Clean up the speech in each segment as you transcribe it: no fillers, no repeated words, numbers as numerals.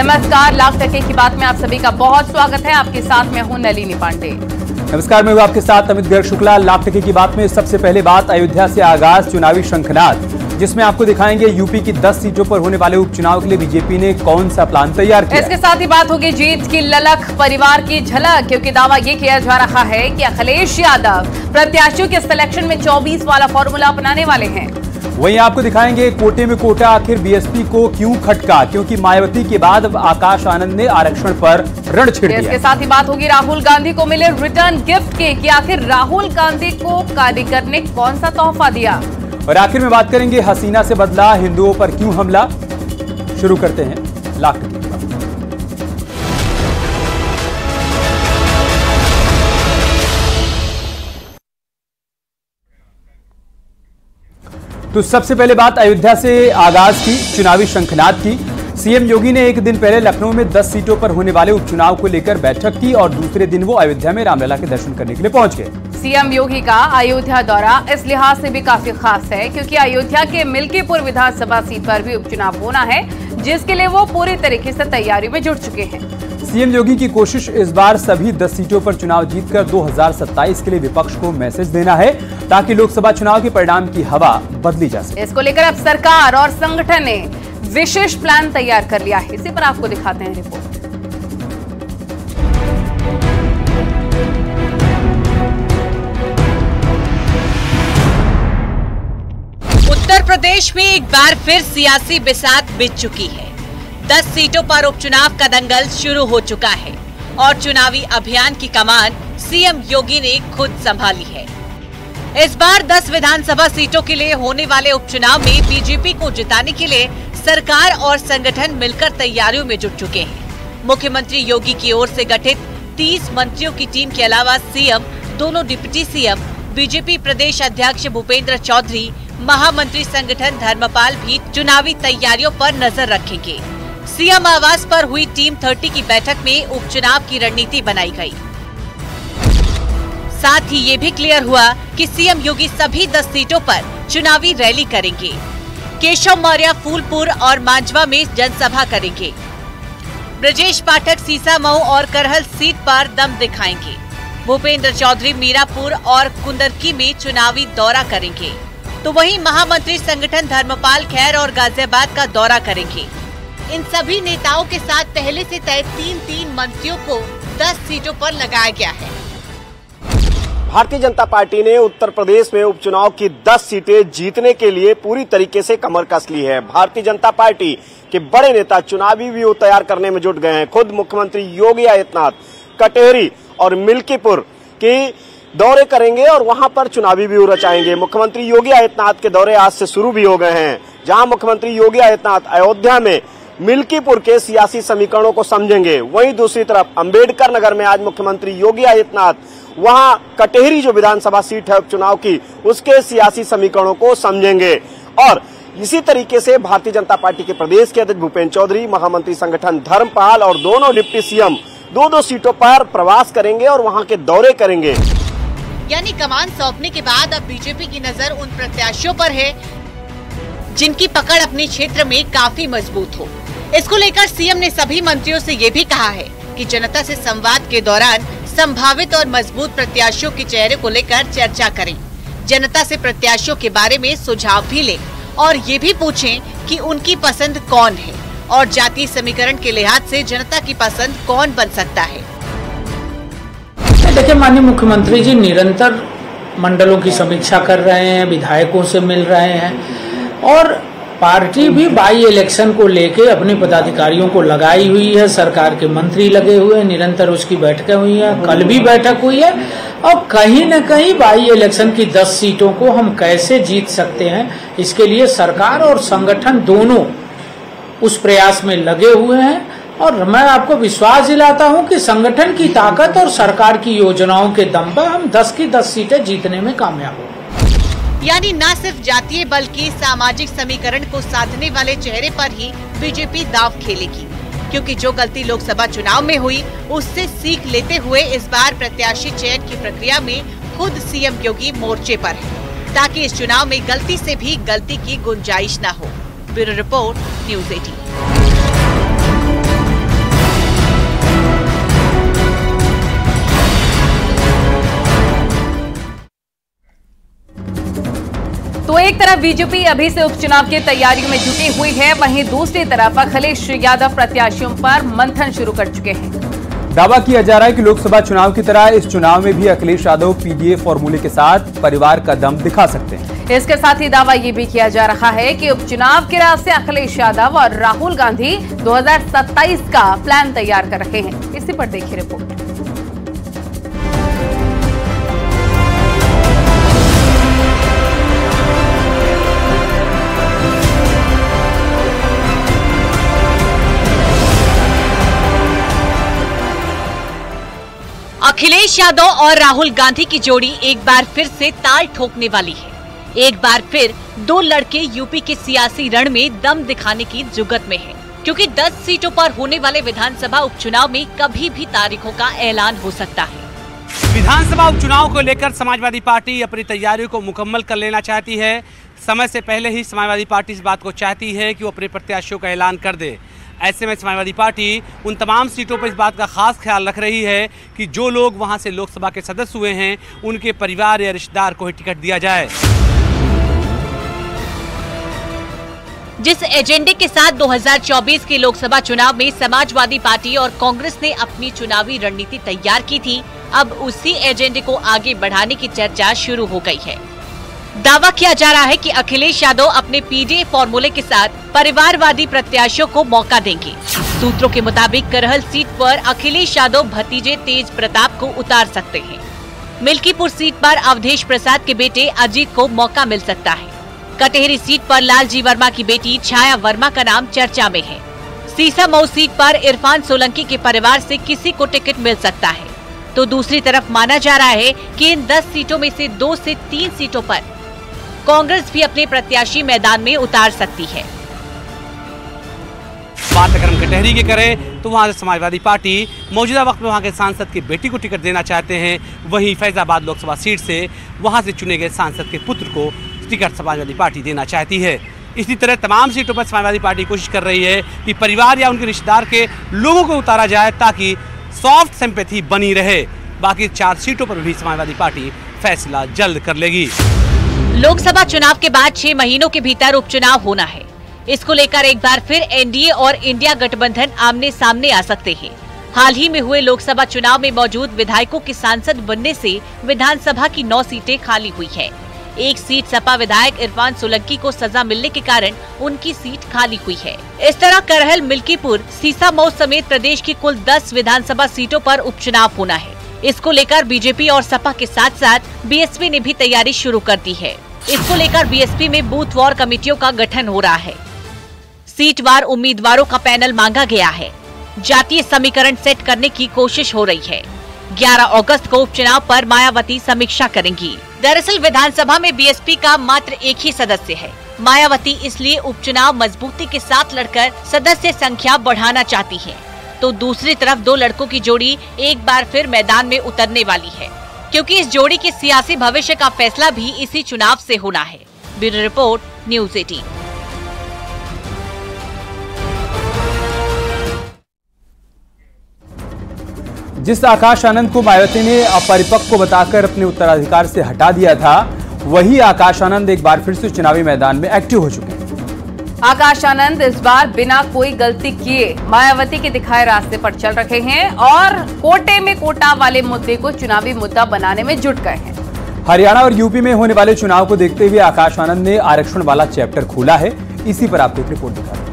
नमस्कार, लाख टके की बात में आप सभी का बहुत स्वागत है। आपके साथ मैं हूं नलिनी पांडे। नमस्कार, मैं हूं आपके साथ अमित गर्ग शुक्ला। लाख टके की बात में सबसे पहले बात अयोध्या से आगाज चुनावी शंखनाद, जिसमें आपको दिखाएंगे यूपी की 10 सीटों पर होने वाले उपचुनाव के लिए बीजेपी ने कौन सा प्लान तैयार किया। इसके साथ ही बात होगी जीत की ललक परिवार की झलक, क्योंकि दावा ये किया जा रहा है कि अखिलेश यादव प्रत्याशियों के सिलेक्शन में 24 वाला फॉर्मूला अपनाने वाले हैं। वहीं आपको दिखाएंगे कोटे में कोटा आखिर बीएसपी को क्यों खटका, क्योंकि मायावती के बाद अब आकाश आनंद ने आरक्षण पर रण छेड़ दिया। इसके साथ ही बात होगी राहुल गांधी को मिले रिटर्न गिफ्ट के, कि आखिर राहुल गांधी को कार्यकर ने कौन सा तोहफा दिया। और आखिर में बात करेंगे हसीना से बदला हिंदुओं पर क्यों हमला। शुरू करते हैं लाख टके की बात। तो सबसे पहले बात अयोध्या से आगाज की चुनावी शंखनाद की। सीएम योगी ने एक दिन पहले लखनऊ में 10 सीटों पर होने वाले उपचुनाव को लेकर बैठक की और दूसरे दिन वो अयोध्या में रामलला के दर्शन करने के लिए पहुंच गए। सीएम योगी का अयोध्या दौरा इस लिहाज से भी काफी खास है, क्योंकि अयोध्या के मिल्कीपुर विधानसभा सीट पर भी उपचुनाव होना है, जिसके लिए वो पूरी तरीके से तैयारी में जुट चुके हैं। सीएम योगी की कोशिश इस बार सभी 10 सीटों पर चुनाव जीतकर 2027 के लिए विपक्ष को मैसेज देना है, ताकि लोकसभा चुनाव के परिणाम की हवा बदली जा सके। इसको लेकर अब सरकार और संगठन ने विशेष प्लान तैयार कर लिया है। इसी पर आपको दिखाते हैं रिपोर्ट। उत्तर प्रदेश में एक बार फिर सियासी बिसात बिछ चुकी है। 10 सीटों पर उपचुनाव का दंगल शुरू हो चुका है और चुनावी अभियान की कमान सीएम योगी ने खुद संभाली है। इस बार 10 विधानसभा सीटों के लिए होने वाले उपचुनाव में बीजेपी को जिताने के लिए सरकार और संगठन मिलकर तैयारियों में जुट चुके हैं। मुख्यमंत्री योगी की ओर से गठित 30 मंत्रियों की टीम के अलावा सीएम, दोनों डिप्टी सीएम, बीजेपी प्रदेश अध्यक्ष भूपेंद्र चौधरी, महामंत्री संगठन धर्मपाल भी चुनावी तैयारियों पर नजर रखेंगे। सीएम आवास पर हुई टीम 30 की बैठक में उपचुनाव की रणनीति बनाई गई। साथ ही ये भी क्लियर हुआ कि सीएम योगी सभी 10 सीटों पर चुनावी रैली करेंगे। केशव मौर्य फूलपुर और मांझवा में जनसभा करेंगे। ब्रजेश पाठक सीसामऊ और करहल सीट पर दम दिखाएंगे। भूपेंद्र चौधरी मीरापुर और कुंदरकी में चुनावी दौरा करेंगे, तो वहीं महामंत्री संगठन धर्मपाल खैर और गाजियाबाद का दौरा करेंगे। इन सभी नेताओं के साथ पहले से तय 3 मंत्रियों को 10 सीटों पर लगाया गया है। भारतीय जनता पार्टी ने उत्तर प्रदेश में उपचुनाव की 10 सीटें जीतने के लिए पूरी तरीके से कमर कस ली है। भारतीय जनता पार्टी के बड़े नेता चुनावी व्यूह तैयार करने में जुट गए हैं। खुद मुख्यमंत्री योगी आदित्यनाथ कटेहरी और मिल्कीपुर के दौरे करेंगे और वहां पर चुनावी व्यूह रचाएंगे। मुख्यमंत्री योगी आदित्यनाथ के दौरे आज से शुरू भी हो गए हैं, जहां मुख्यमंत्री योगी आदित्यनाथ अयोध्या में मिल्कीपुर के सियासी समीकरणों को समझेंगे। वहीं दूसरी तरफ अंबेडकर नगर में आज मुख्यमंत्री योगी आदित्यनाथ वहां कटेहरी जो विधानसभा सीट है उपचुनाव की, उसके सियासी समीकरणों को समझेंगे। और इसी तरीके से भारतीय जनता पार्टी के प्रदेश के अध्यक्ष भूपेंद्र चौधरी, महामंत्री संगठन धर्मपाल और दोनों डिप्टी सीएम 2 सीटों पर प्रवास करेंगे और वहां के दौरे करेंगे। यानी कमान सौंपने के बाद अब बीजेपी की नजर उन प्रत्याशियों पर है जिनकी पकड़ अपने क्षेत्र में काफी मजबूत हो। इसको लेकर सीएम ने सभी मंत्रियों से ये भी कहा है कि जनता से संवाद के दौरान संभावित और मजबूत प्रत्याशियों के चेहरे को लेकर चर्चा करें। जनता से प्रत्याशियों के बारे में सुझाव भी लें और ये भी पूछें कि उनकी पसंद कौन है और जातीय समीकरण के लिहाज से जनता की पसंद कौन बन सकता है। देखिए, माननीय मुख्यमंत्री जी निरंतर मंडलों की समीक्षा कर रहे हैं, विधायकों से मिल रहे हैं और पार्टी भी बाई इलेक्शन को लेके अपने पदाधिकारियों को लगाई हुई है। सरकार के मंत्री लगे हुए हैं, निरंतर उसकी बैठकें हुई हैं, कल भी बैठक हुई है। और कहीं न कहीं बाई इलेक्शन की 10 सीटों को हम कैसे जीत सकते हैं, इसके लिए सरकार और संगठन दोनों उस प्रयास में लगे हुए हैं। और मैं आपको विश्वास दिलाता हूं कि संगठन की ताकत और सरकार की योजनाओं के दम पर हम 10 की 10 सीटें जीतने में कामयाब होंगे। यानी न सिर्फ जातीय बल्कि सामाजिक समीकरण को साधने वाले चेहरे पर ही बीजेपी दांव खेलेगी, क्योंकि जो गलती लोकसभा चुनाव में हुई उससे सीख लेते हुए इस बार प्रत्याशी चयन की प्रक्रिया में खुद सीएम योगी मोर्चे पर है, ताकि इस चुनाव में गलती से भी गलती की गुंजाइश न हो। Bureau report, news 18। तो एक तरफ बीजेपी अभी से उपचुनाव की तैयारियों में जुटी हुई है, वहीं दूसरी तरफ अखिलेश यादव प्रत्याशियों पर मंथन शुरू कर चुके हैं। दावा किया जा रहा है कि लोकसभा चुनाव की तरह इस चुनाव में भी अखिलेश यादव पीडीए फॉर्मूले के साथ परिवार का दम दिखा सकते हैं। इसके साथ ही दावा ये भी किया जा रहा है कि उपचुनाव के रास्ते अखिलेश यादव और राहुल गांधी 2027 का प्लान तैयार कर रहे हैं। इसी पर देखिए रिपोर्ट। अखिलेश यादव और राहुल गांधी की जोड़ी एक बार फिर से ताल ठोकने वाली है। एक बार फिर दो लड़के यूपी के सियासी रण में दम दिखाने की जुगत में हैं, क्योंकि 10 सीटों पर होने वाले विधानसभा उपचुनाव में कभी भी तारीखों का ऐलान हो सकता है। विधानसभा उपचुनाव को लेकर समाजवादी पार्टी अपनी तैयारियों को मुकम्मल कर लेना चाहती है। समय से पहले ही समाजवादी पार्टी इस बात को चाहती है कि वो अपने प्रत्याशियों का ऐलान कर दे। ऐसे में समाजवादी पार्टी उन तमाम सीटों पर इस बात का खास ख्याल रख रही है कि जो लोग वहां से लोकसभा के सदस्य हुए हैं उनके परिवार या रिश्तेदार को ही टिकट दिया जाए। जिस एजेंडे के साथ 2024 के लोकसभा चुनाव में समाजवादी पार्टी और कांग्रेस ने अपनी चुनावी रणनीति तैयार की थी, अब उसी एजेंडे को आगे बढ़ाने की चर्चा शुरू हो गई है। दावा किया जा रहा है कि अखिलेश यादव अपने पीडीए फॉर्मूले के साथ परिवारवादी प्रत्याशियों को मौका देंगे। सूत्रों के मुताबिक करहल सीट पर अखिलेश यादव भतीजे तेज प्रताप को उतार सकते हैं। मिल्कीपुर सीट पर अवधेश प्रसाद के बेटे अजीत को मौका मिल सकता है। कटेहरी सीट पर लालजी वर्मा की बेटी छाया वर्मा का नाम चर्चा में है। सीसामऊ सीट पर इरफान सोलंकी के परिवार से किसी को टिकट मिल सकता है। तो दूसरी तरफ माना जा रहा है कि इन 10 सीटों में से 2 से 3 सीटों पर कांग्रेस भी अपने प्रत्याशी मैदान में उतार सकती है। बात अगर हम कटहरी की करें तो वहां से समाजवादी पार्टी मौजूदा वक्त में वहां के सांसद की बेटी को टिकट देना चाहते हैं। वहीं फैजाबाद लोकसभा सीट से वहां से चुने गए सांसद के पुत्र को टिकट समाजवादी पार्टी देना चाहती है। इसी तरह तमाम सीटों पर समाजवादी पार्टी कोशिश कर रही है कि परिवार या उनके रिश्तेदार के लोगों को उतारा जाए ताकि सॉफ्ट सिंपैथी बनी रहे। बाकी 4 सीटों पर भी समाजवादी पार्टी फैसला जल्द कर लेगी। लोकसभा चुनाव के बाद 6 महीनों के भीतर उपचुनाव होना है। इसको लेकर एक बार फिर एनडीए और इंडिया गठबंधन आमने सामने आ सकते हैं। हाल ही में हुए लोकसभा चुनाव में मौजूद विधायकों के सांसद बनने से विधानसभा की 9 सीटें खाली हुई है। एक सीट सपा विधायक इरफान सोलंकी को सजा मिलने के कारण उनकी सीट खाली हुई है। इस तरह करहल, मिल्कीपुर, सीसामऊ समेत प्रदेश की कुल 10 विधानसभा सीटों पर उपचुनाव होना है। इसको लेकर बीजेपी और सपा के साथ साथ बीएसपी ने भी तैयारी शुरू कर दी है। इसको लेकर बीएसपी में बूथ वार कमेटियों का गठन हो रहा है। सीटवार उम्मीदवारों का पैनल मांगा गया है। जातीय समीकरण सेट करने की कोशिश हो रही है। 11 अगस्त को उपचुनाव पर मायावती समीक्षा करेंगी। दरअसल विधानसभा में बीएसपी का मात्र एक ही सदस्य है। मायावती इसलिए उपचुनाव मजबूती के साथ लड़कर सदस्य संख्या बढ़ाना चाहती है। तो दूसरी तरफ 2 लड़कों की जोड़ी एक बार फिर मैदान में उतरने वाली है, क्योंकि इस जोड़ी के सियासी भविष्य का फैसला भी इसी चुनाव से होना है। Bureau report, news 18। जिस आकाश आनंद को मायावती ने अपरिपक्व बताकर अपने उत्तराधिकार से हटा दिया था, वही आकाश आनंद एक बार फिर से चुनावी मैदान में एक्टिव हो चुके हैं। आकाश आनंद इस बार बिना कोई गलती किए मायावती के दिखाए रास्ते पर चल रहे हैं और कोटे में कोटा वाले मुद्दे को चुनावी मुद्दा बनाने में जुट गए हैं। हरियाणा और यूपी में होने वाले चुनाव को देखते हुए आकाश आनंद ने आरक्षण वाला चैप्टर खोला है। इसी पर आपको एक रिपोर्ट दिखा रहे हैं।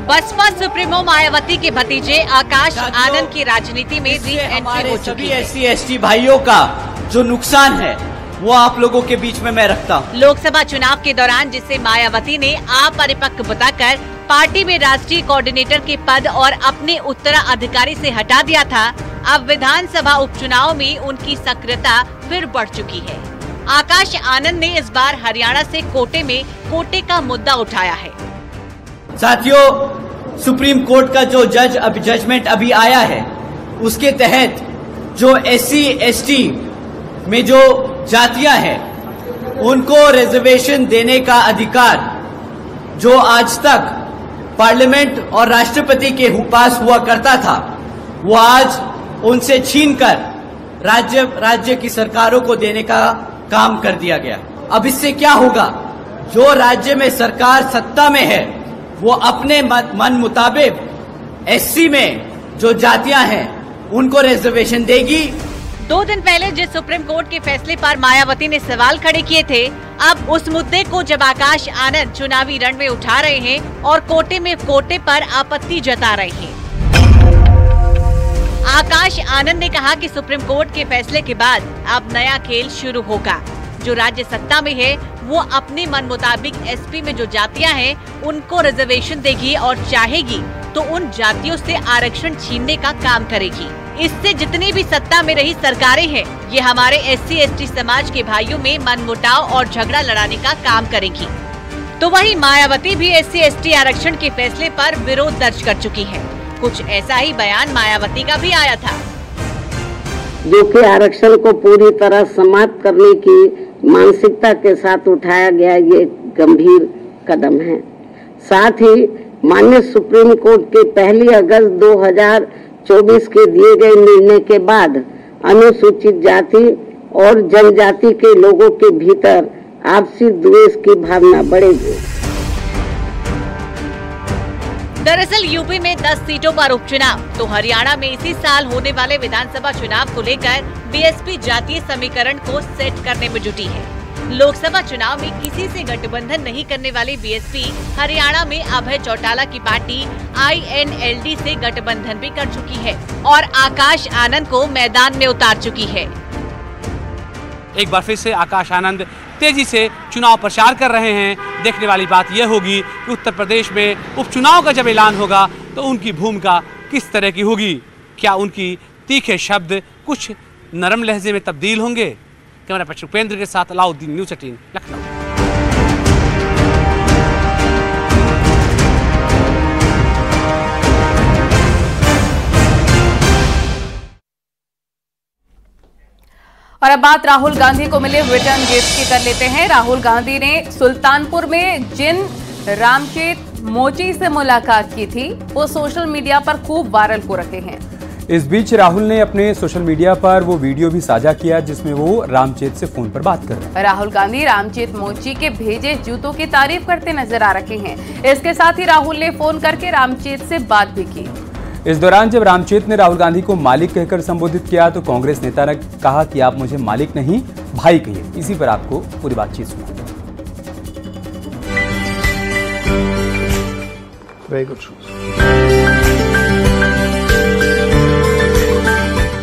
बसपा सुप्रीमो मायावती के भतीजे आकाश आनंद की राजनीति में री एंट्री हो चुकी है। सभी SC भाइयों का जो नुकसान है वो आप लोगों के बीच में मैं रखता हूँ। लोकसभा चुनाव के दौरान जिसे मायावती ने अपरिपक्व बताकर पार्टी में राष्ट्रीय कोऑर्डिनेटर के पद और अपने उत्तराधिकारी से हटा दिया था, अब विधानसभा उपचुनाव में उनकी सक्रियता फिर बढ़ चुकी है। आकाश आनंद ने इस बार हरियाणा से कोटे का मुद्दा उठाया है। साथियों, सुप्रीम कोर्ट का जो जजमेंट अभी आया है, उसके तहत जो SC ST में जो जातियां हैं उनको रिजर्वेशन देने का अधिकार जो आज तक पार्लियामेंट और राष्ट्रपति के पास हुआ करता था, वो आज उनसे छीनकर राज्य की सरकारों को देने का काम कर दिया गया। अब इससे क्या होगा? जो राज्य में सरकार सत्ता में है वो अपने मन मुताबिक एससी में जो जातियां हैं उनको रिजर्वेशन देगी। 2 दिन पहले जिस सुप्रीम कोर्ट के फैसले पर मायावती ने सवाल खड़े किए थे, अब उस मुद्दे को जब आकाश आनंद चुनावी रण में उठा रहे हैं और कोटे पर आपत्ति जता रहे हैं। आकाश आनंद ने कहा कि सुप्रीम कोर्ट के फैसले के बाद अब नया खेल शुरू होगा। जो राज्य सत्ता में है वो अपने मन मुताबिक एसपी में जो जातियां हैं उनको रिजर्वेशन देगी और चाहेगी तो उन जातियों से आरक्षण छीनने का काम करेगी। इससे जितनी भी सत्ता में रही सरकारें हैं, ये हमारे SC/ST समाज के भाइयों में मनमुटाव और झगड़ा लड़ाने का काम करेगी। तो वहीं मायावती भी SC/ST आरक्षण के फैसले पर विरोध दर्ज कर चुकी है। कुछ ऐसा ही बयान मायावती का भी आया था, जो कि आरक्षण को पूरी तरह समाप्त करने की मानसिकता के साथ उठाया गया ये गंभीर कदम है। साथ ही माननीय सुप्रीम कोर्ट के 1 अगस्त 2024 के दिए गए निर्णय के बाद अनुसूचित जाति और जनजाति के लोगों के भीतर आपसी द्वेष की भावना बढ़ेगी। दरअसल यूपी में 10 सीटों पर उपचुनाव तो हरियाणा में इसी साल होने वाले विधानसभा चुनाव को लेकर बीएसपी जातीय समीकरण को सेट करने में जुटी है। लोकसभा चुनाव में किसी से गठबंधन नहीं करने वाली बीएसपी हरियाणा में अभय चौटाला की पार्टी INLD से गठबंधन भी कर चुकी है और आकाश आनंद को मैदान में उतार चुकी है। एक बार फिर से आकाश आनंद तेजी से चुनाव प्रचार कर रहे हैं। देखने वाली बात यह होगी कि उत्तर प्रदेश में उपचुनाव का जब ऐलान होगा तो उनकी भूमिका किस तरह की होगी। क्या उनकी तीखे शब्द कुछ नरम लहजे में तब्दील होंगे? कैमरा पर्सन उपेंद्र के साथ अलाउद्दीन, न्यूज़ 18 लखनऊ। और अब बात राहुल गांधी को मिले रिटर्न गिफ्ट की कर लेते हैं। राहुल गांधी ने सुल्तानपुर में जिन रामचेत मोची से मुलाकात की थी वो सोशल मीडिया पर खूब वायरल हो रहे हैं। इस बीच राहुल ने अपने सोशल मीडिया पर वो वीडियो भी साझा किया जिसमें वो रामचेत से फोन पर बात कर रहे हैं। राहुल गांधी रामचेत मोची के भेजे जूतों की तारीफ करते नजर आ रहे हैं। इसके साथ ही राहुल ने फोन करके रामचेत से बात भी की। इस दौरान जब रामचेत ने राहुल गांधी को मालिक कहकर संबोधित किया तो कांग्रेस नेता ने कहा कि आप मुझे मालिक नहीं भाई कहिए। इसी पर आपको पूरी बातचीत सुनाते हैं। Very good.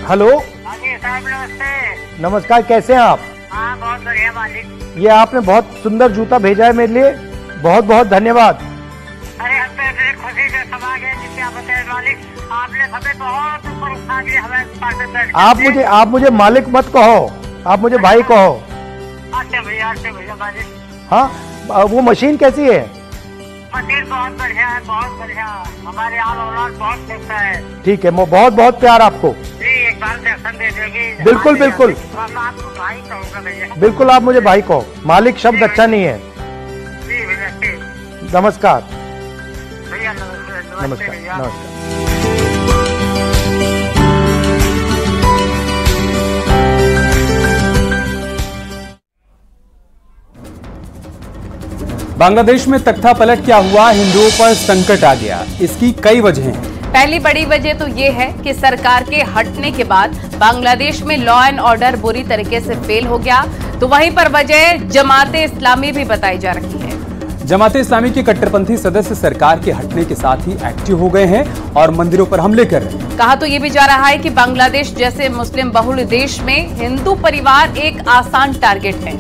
हेलो साहब, नमस्ते। नमस्कार, कैसे हैं आप? हाँ, बहुत बढ़िया मालिक। ये आपने बहुत सुंदर जूता भेजा है मेरे लिए, बहुत बहुत धन्यवाद। अरे हम तो खुशी से समा गए जिससे आप बताए मालिक, आपने हमें बहुत ऊपर उठा दिया। हमें आप मुझे मालिक मत कहो, आप मुझे भाई कहो। अच्छा भैया मालिक। हाँ, वो मशीन कैसी है? मशीन बहुत बढ़िया है, बहुत बढ़िया। हमारे आल औलाद बहुत देखता है। ठीक है, बहुत बहुत प्यार आपको। जी, एक बार दर्शन दे देगी। बिल्कुल बिल्कुल। मैं आपको भाई कहूँगा भैया। बिल्कुल, आप मुझे भाई कहो, मालिक शब्द अच्छा नहीं है। जी भैया, नमस्कार भैया। नमस्कार नमस्कार। बांग्लादेश में तख्ता पलट क्या हुआ, हिंदुओं पर संकट आ गया। इसकी कई वजहें हैं। पहली बड़ी वजह तो ये है कि सरकार के हटने के बाद बांग्लादेश में लॉ एंड ऑर्डर बुरी तरीके से फेल हो गया। तो वहीं पर वजह जमाते इस्लामी भी बताई जा रही है। जमाते इस्लामी के कट्टरपंथी सदस्य सरकार के हटने के साथ ही एक्टिव हो गए हैं और मंदिरों पर हमले कर रहे हैं। कहा तो ये भी जा रहा है कि बांग्लादेश जैसे मुस्लिम बहुल देश में हिंदू परिवार एक आसान टारगेट है।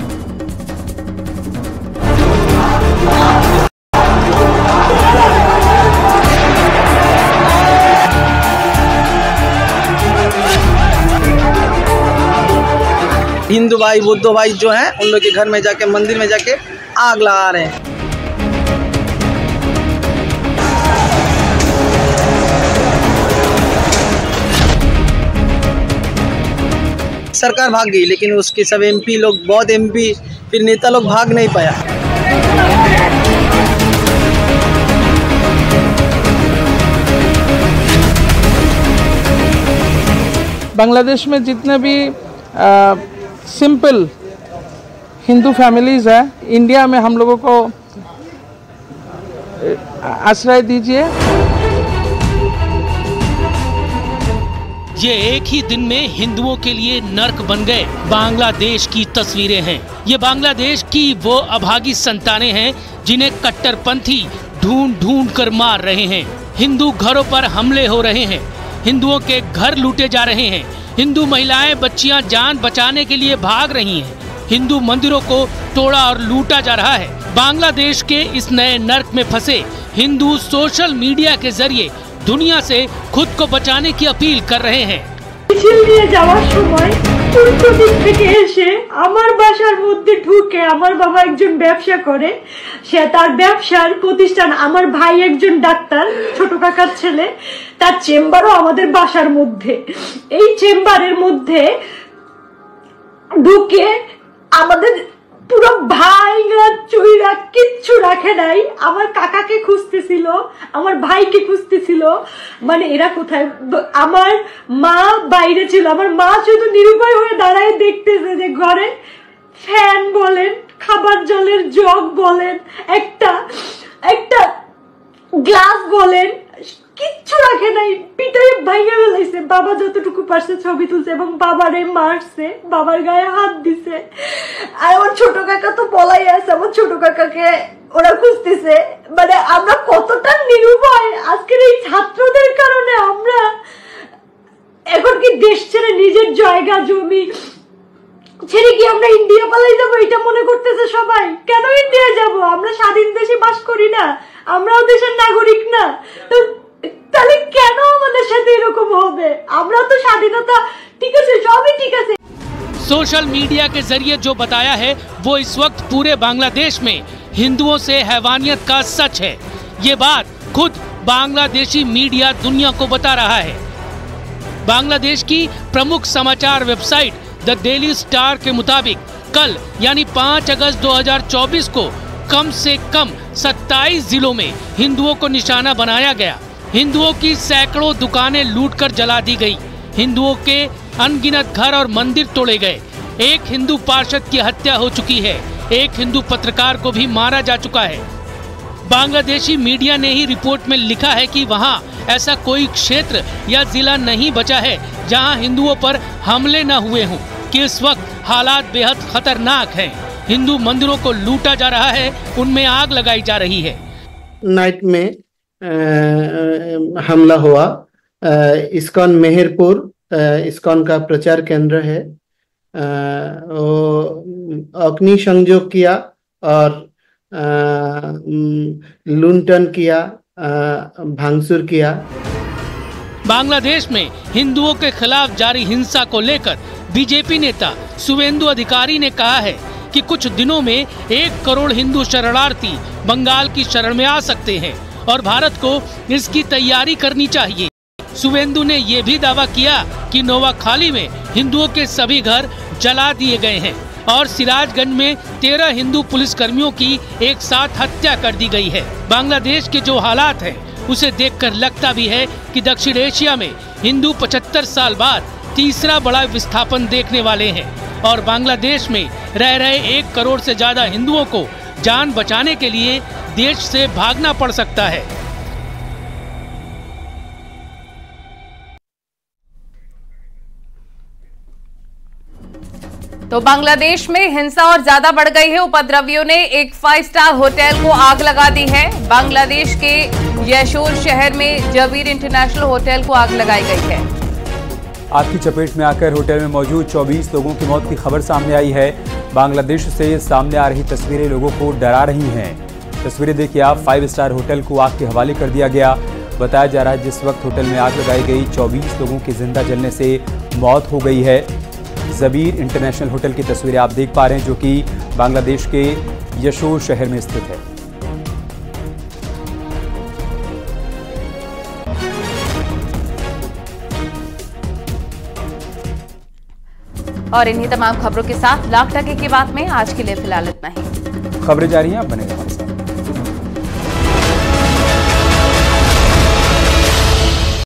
हिंदू भाई बुद्ध भाई जो हैं उन लोग के घर में जाके मंदिर में जाके आग लगा रहे हैं। सरकार भाग गई लेकिन उसके सब एमपी लोग, बहुत एमपी फिर नेता लोग भाग नहीं पाया। बांग्लादेश में जितने भी सिंपल हिंदू फैमिलीज है, इंडिया में हम लोगों को आश्रय दीजिए। ये एक ही दिन में हिंदुओं के लिए नर्क बन गए बांग्लादेश की तस्वीरें हैं। ये बांग्लादेश की वो अभागी संतानें हैं जिन्हें कट्टरपंथी ढूंढ ढूंढ कर मार रहे हैं। हिंदू घरों पर हमले हो रहे हैं, हिंदुओं के घर लूटे जा रहे हैं, हिंदू महिलाएं बच्चियां जान बचाने के लिए भाग रही हैं, हिंदू मंदिरों को तोड़ा और लूटा जा रहा है। बांग्लादेश के इस नए नर्क में फंसे हिंदू सोशल मीडिया के जरिए दुनिया से खुद को बचाने की अपील कर रहे हैं। মিছিল নিয়ে যাওয়ার সময় উল্টো দিক থেকে এসে আমার বাসার মধ্যে ঢুকে, আমার বাবা একজন ব্যবসা করে, সে তার ব্যবসার প্রতিষ্ঠান, আমার ভাই একজন ডাক্তার, ছোট কাকার ছেলে, তার চেম্বারও আমাদের বাসার মধ্যে। এই চেম্বারের মধ্যে ঢুকে আমাদের পুরো ভাইরা চুইরা কিচ্ছু রাখে নাই। আমার কাকাকে খুঁজতেছিল, আমার ভাইকে খুঁজতেছিল, মানে এরা কোথায়। আমার মা বাইরে ছিল, আমার মা শুধু নিরুপায় হয়ে দাঁড়ায় দেখতেছে যে ঘরে ফ্যান বলেন, খাবার জলের জগ বলেন, একটা গ্লাস বলেন, কিচ্ছু রাখে নাই, পিটাই ভাইয়া ফেলাইছে। বাবা যতটুকু পারছে ছবি তুলছে এবং বাবারে মারছে, বাবার গায়ে হাত দিছে। আর আমার ছোট কাকা তো পলাই আছে, আমার ছোট কাকাকে ওরা খুঁজতেছে। মানে আমরা কতটা নিরুপায় আজকের এই ছাত্রদের কারণে। আমরা এখন কি দেশ ছেড়ে নিজের জায়গা জমি ছেড়ে কি আমরা ইন্ডিয়া পালাই যাবো, এটা মনে করতেছে সবাই। কেন ইন্ডিয়া যাব? আমরা স্বাধীন দেশে বাস করি না? আমরাও দেশের নাগরিক না? তো তাহলে কেন আমাদের সাথে এরকম হবে? আমরা তো স্বাধীনতা, ঠিক আছে, সবই ঠিক আছে। सोशल मीडिया के जरिए जो बताया है वो इस वक्त पूरे बांग्लादेश में हिंदुओं से हैवानियत का सच है। ये बात खुद बांग्लादेशी मीडिया दुनिया को बता रहा है। बांग्लादेश की प्रमुख समाचार वेबसाइट द डेली स्टार के मुताबिक कल यानी 5 अगस्त 2024 को कम से कम 27 जिलों में हिंदुओं को निशाना बनाया गया। हिंदुओं की सैकड़ों दुकानें लूटकर जला दी गई, हिंदुओं के अनगिनत घर और मंदिर तोड़े गए, एक हिंदू पार्षद की हत्या हो चुकी है, एक हिंदू पत्रकार को भी मारा जा चुका है। बांग्लादेशी मीडिया ने ही रिपोर्ट में लिखा है कि वहां ऐसा कोई क्षेत्र या जिला नहीं बचा है जहां हिंदुओं पर हमले न हुए हों, कि इस वक्त हालात बेहद खतरनाक हैं। हिंदू मंदिरों को लूटा जा रहा है, उनमें आग लगाई जा रही है। नाइट में हमला हुआ। इस्कॉन मेहरपुर इस्कॉन का प्रचार केंद्र है, अग्नि संयोग किया और लूंटन किया, भांगचूर किया। बांग्लादेश में हिंदुओं के खिलाफ जारी हिंसा को लेकर बीजेपी नेता शुवेंदु अधिकारी ने कहा है कि कुछ दिनों में 1 करोड़ हिंदू शरणार्थी बंगाल की शरण में आ सकते हैं और भारत को इसकी तैयारी करनी चाहिए। शुवेंदु ने ये भी दावा किया कि नोवाखाली में हिंदुओं के सभी घर जला दिए गए हैं और सिराजगंज में 13 हिंदू पुलिसकर्मियों की एक साथ हत्या कर दी गई है। बांग्लादेश के जो हालात हैं उसे देखकर लगता भी है कि दक्षिण एशिया में हिंदू 75 साल बाद तीसरा बड़ा विस्थापन देखने वाले हैं और बांग्लादेश में रह रहे 1 करोड़ से ज्यादा हिंदुओं को जान बचाने के लिए देश से भागना पड़ सकता है। तो बांग्लादेश में हिंसा और ज्यादा बढ़ गई है। उपद्रवियों ने एक 5 स्टार होटल को आग लगा दी है। बांग्लादेश के यशोर शहर में जबीर इंटरनेशनल होटल को आग लगाई गई है। आग की चपेट में आकर होटल में मौजूद 24 लोगों की मौत की खबर सामने आई है। बांग्लादेश से सामने आ रही तस्वीरें लोगों को डरा रही हैं। तस्वीरें देखिए आप, 5 स्टार होटल को आग के हवाले कर दिया गया। बताया जा रहा है जिस वक्त होटल में आग लगाई गई 24 लोगों की जिंदा जलने से मौत हो गई है। जबीर इंटरनेशनल होटल की तस्वीरें आप देख पा रहे हैं जो कि बांग्लादेश के यशोर शहर में स्थित है। और इन्हीं तमाम खबरों के साथ लाख टके की बात में आज के लिए फिलहाल इतना ही। खबरें जारी हैं, आप बने रहें।